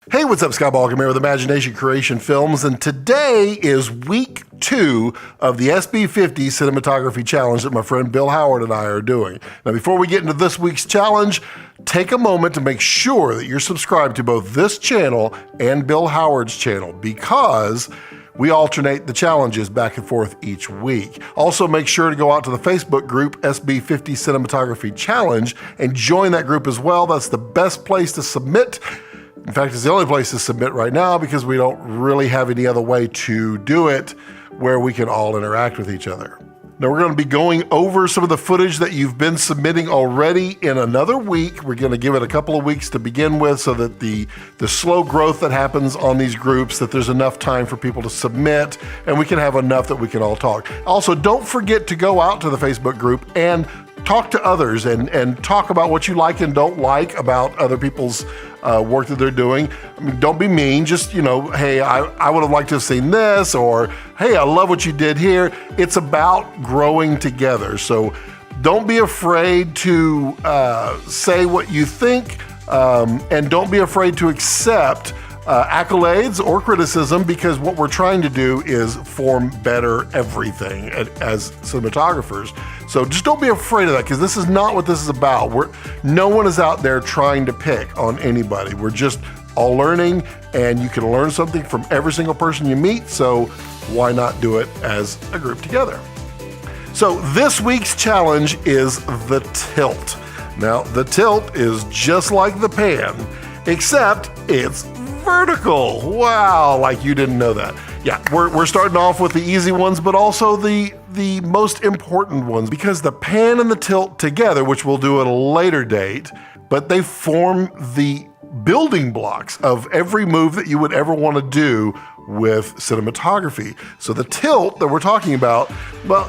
Hey, what's up? Scott Balkum here with Imagination Creation Films, and today is week 2 of the SB50 Cinematography Challenge that my friend Bill Howard and I are doing. Now, before we get into this week's challenge, take a moment to make sure that you're subscribed to both this channel and Bill Howard's channel, because we alternate the challenges back and forth each week. Also, make sure to go out to the Facebook group SB50 Cinematography Challenge and join that group as well. That's the best place to submit. In fact, it's the only place to submit right now because we don't really have any other way to do it where we can all interact with each other. Now, we're going to be going over some of the footage that you've been submitting already in another week. We're going to give it a couple of weeks to begin with so that the slow growth that happens on these groups, that there's enough time for people to submit and we can have enough that we can all talk. Also, don't forget to go out to the Facebook group and talk to others and talk about what you like and don't like about other people's work that they're doing. I mean, don't be mean, just, hey, I would have liked to have seen this, or hey, I love what you did here. It's about growing together. So don't be afraid to say what you think, and don't be afraid to accept accolades or criticism, because what we're trying to do is form better everything as cinematographers. So just don't be afraid of that, because this is not what this is about. No one is out there trying to pick on anybody. We're just all learning, and you can learn something from every single person you meet, so why not do it as a group together? So this week's challenge is the tilt. Now, the tilt is just like the pan, except it's vertical. Wow, like you didn't know that. Yeah, we're starting off with the easy ones, but also the most important ones, because the pan and the tilt together, which we'll do at a later date, but they form the building blocks of every move that you would ever want to do with cinematography. So the tilt that we're talking about, well,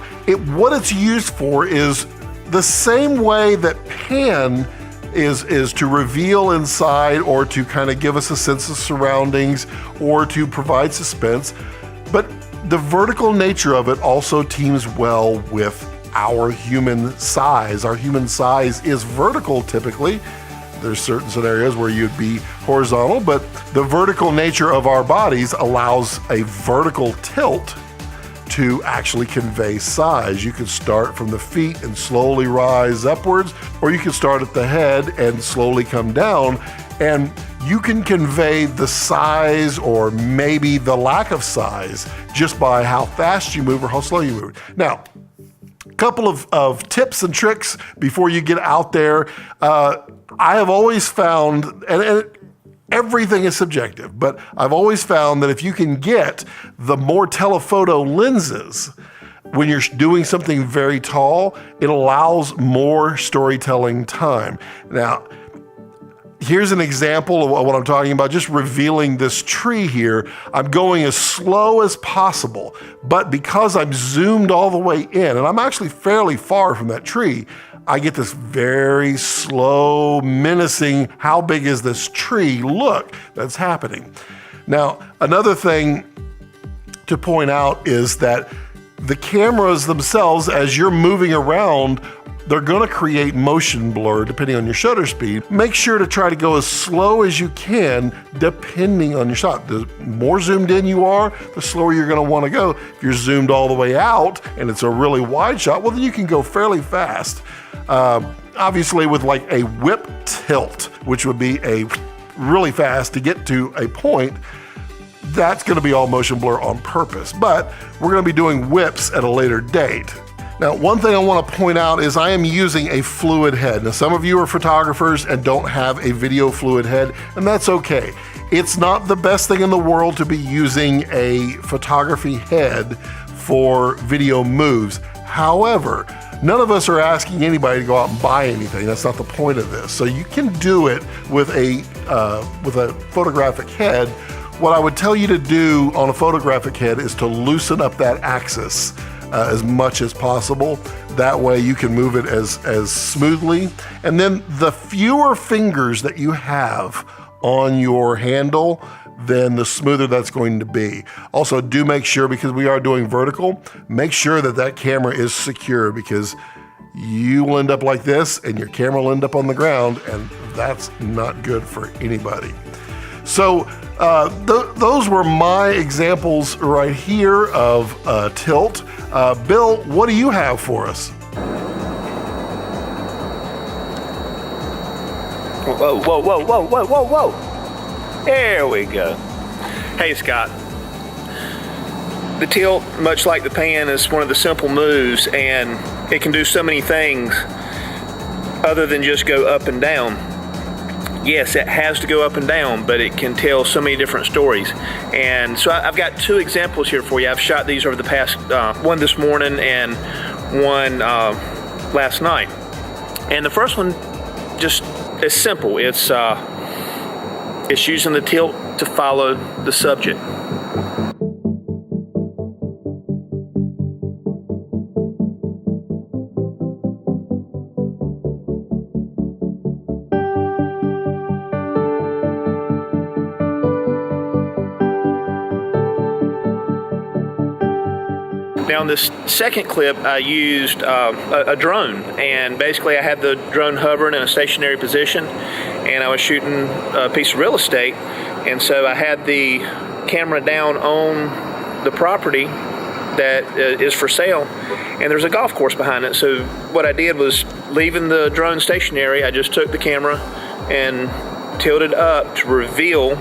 what it's used for is the same way that pan is to reveal inside, or to kind of give us a sense of surroundings, or to provide suspense. But the vertical nature of it also teams well with our human size. Our human size is vertical typically. There's certain scenarios where you'd be horizontal, but the vertical nature of our bodies allows a vertical tilt to actually convey size. You can start from the feet and slowly rise upwards, or you can start at the head and slowly come down, and you can convey the size or maybe the lack of size just by how fast you move or how slow you move. Now, a couple of tips and tricks before you get out there. I have always found, and everything is subjective, but I've always found that if you can get the more telephoto lenses when you're doing something very tall, it allows more storytelling time. Now, here's an example of what I'm talking about, just revealing this tree here. I'm going as slow as possible, but because I'm zoomed all the way in, and I'm actually fairly far from that tree, I get this very slow, menacing, how big is this tree look that's happening. Now, another thing to point out is that the cameras themselves, as you're moving around, they're gonna create motion blur depending on your shutter speed. Make sure to try to go as slow as you can depending on your shot. The more zoomed in you are, the slower you're gonna wanna go. If you're zoomed all the way out and it's a really wide shot, well, then you can go fairly fast. Obviously with like a whip tilt, which would be a really fast to get to a point, that's gonna be all motion blur on purpose. But we're gonna be doing whips at a later date. Now, one thing I want to point out is I am using a fluid head. Now, some of you are photographers and don't have a video fluid head, and that's okay. It's not the best thing in the world to be using a photography head for video moves. However, none of us are asking anybody to go out and buy anything. That's not the point of this. So you can do it with a photographic head. What I would tell you to do on a photographic head is to loosen up that axis as much as possible. That way you can move it as smoothly. And then the fewer fingers that you have on your handle, then the smoother that's going to be. Also, do make sure, because we are doing vertical, make sure that that camera is secure, because you will end up like this and your camera will end up on the ground, and that's not good for anybody. So those were my examples right here of tilt. Bill, what do you have for us? Whoa, whoa, whoa, whoa, whoa, whoa, whoa. There we go. Hey, Scott. The tilt, much like the pan, is one of the simple moves, and it can do so many things other than just go up and down. Yes, it has to go up and down, but it can tell so many different stories. And so I've got two examples here for you. I've shot these over the past, one this morning and one last night. And the first one just is simple. It's using the tilt to follow the subject. Now in this second clip, I used a drone, and basically I had the drone hovering in a stationary position, and I was shooting a piece of real estate, and so I had the camera down on the property that is for sale, and there's a golf course behind it. So what I did was, leaving the drone stationary, I just took the camera and tilted up to reveal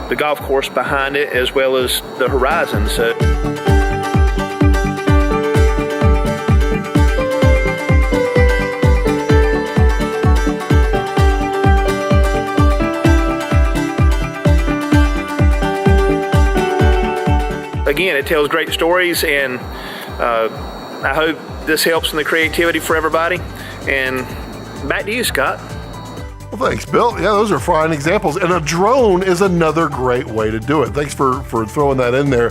the golf course behind it as well as the horizon. So again, it tells great stories, and I hope this helps in the creativity for everybody. And back to you, Scott. Well, thanks, Bill. Yeah, those are fine examples. And a drone is another great way to do it. Thanks for throwing that in there.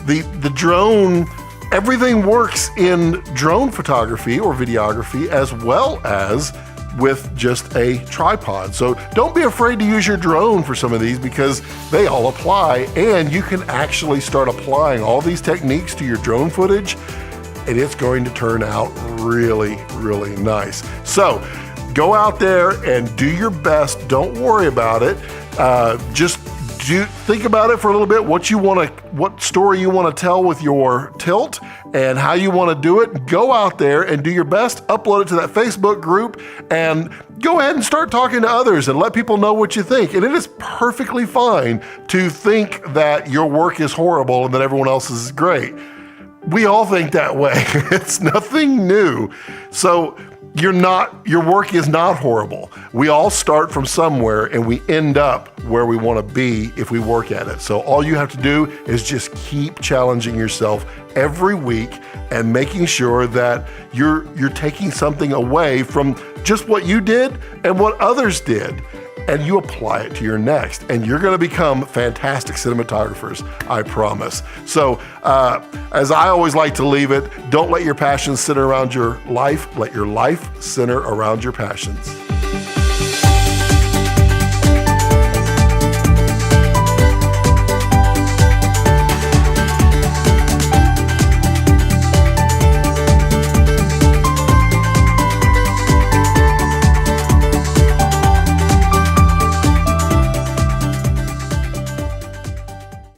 The drone, everything works in drone photography or videography as well as with just a tripod. So don't be afraid to use your drone for some of these, because they all apply, and you can actually start applying all these techniques to your drone footage, and it's going to turn out really, really nice. So go out there and do your best. Don't worry about it. Just think about it for a little bit, what story you want to tell with your tilt and how you want to do it. Go out there and do your best, upload it to that Facebook group, and go ahead and start talking to others and let people know what you think. And it is perfectly fine to think that your work is horrible and that everyone else's is great. We all think that way. It's nothing new. So your work is not horrible. We all start from somewhere and we end up where we want to be if we work at it. So all you have to do is just keep challenging yourself every week and making sure that you're taking something away from just what you did and what others did, and you apply it to your next, and you're going to become fantastic cinematographers, I promise. So as I always like to leave it, don't let your passions center around your life, let your life center around your passions.